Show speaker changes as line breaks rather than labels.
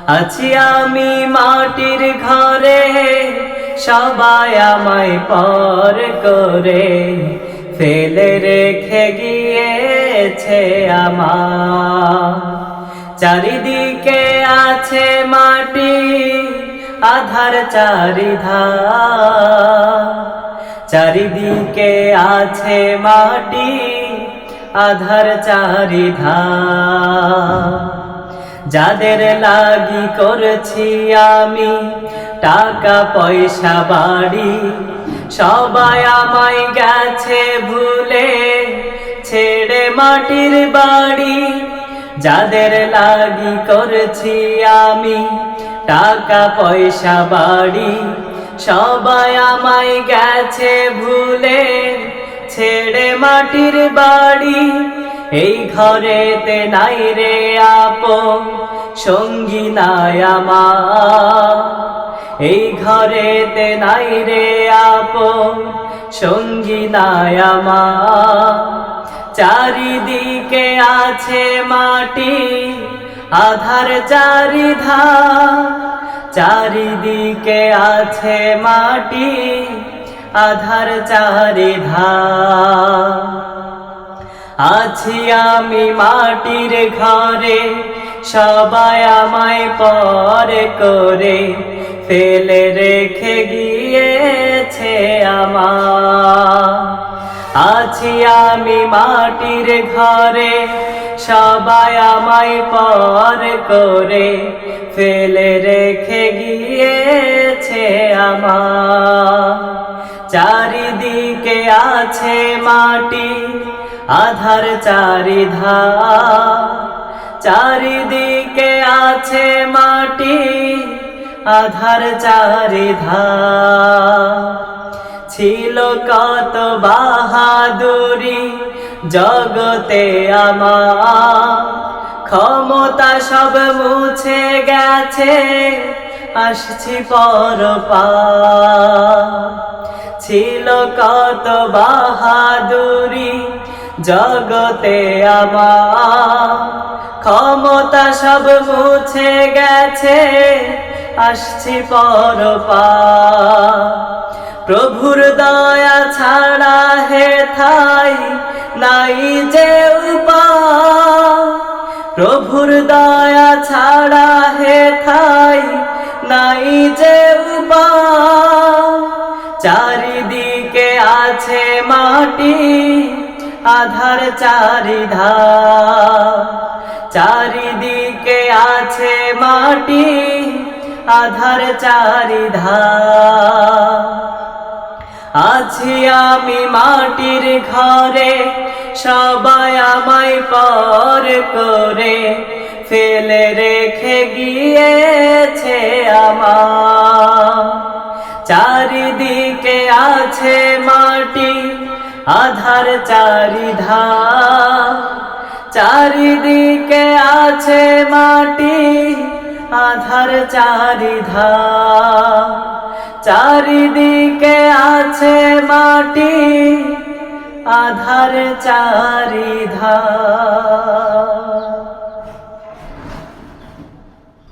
আছি আমি মাটির ঘরে, সবাই আমায় পর করে ফেলে রেখে গিয়েছে আমার। চারিদিকে আছে মাটি, আধার চারিধার। চারিদিকে আছে মাটি, আধার চারিধার। যাদের লাগি করেছি আমি টাকা পয়সা বাড়ি, সবাই আমায় গেছে ভুলে ছেড়ে মাটির বাড়ি। যাদের লাগি করেছি আমি টাকা পয়সা বাড়ি, সবাই আমায় গেছে ভুলে ছেড়ে মাটির বাড়ি। এই ঘরেতে নাই রে আপন সঙ্গী নাই আমার, এই ঘরেতে নাই রে আপন সঙ্গী নাই আমার। চারিদিকে আছে মাটি, আধার চারিধার। চারিদিকে আছে মাটি, আধার চারিধার। আছি আমি মাটির ঘরে, সবাই আমায় পর করে ফেলে রেখে গিয়েছে আমার। আছি আমি মাটির ঘরে, সবাই আমায় পর করে ফেলে রেখে গিয়েছে আমার। চারিদিকে আছে মাটি, আধার চারিধার। চারিদিকে আছে মাটি, আধার চারিধার। ছিল কত বাহাদুরি জগতে আমার, ক্ষমতা সব মুছে গেছে আসছি পরপার। ছিল কত বাহাদুরি জগতে আমার, ক্ষমতা সব মুছে গেছে আসছি পরপার। প্রভুর দয়া ছাড়া হেথায় নাই যে উপায়, প্রভুর দয়া ছাড়া হেথায় নাই যে উপায়। চারিদিকে আছে মাটি, আধার চারিধার। চারিদিকে আছে মাটি, আধার চারিধার। আছি আমি মাটির ঘরে, সবাই আমায় পর করে ফেলে রেখে গিয়েছে আমার। চারিদিকে আছে মাটি, আধার চারিধার। চারিদিকে আছে মাটি, আধার চারিধার। চারিদিকে আছে মাটি, আধার চারিধার।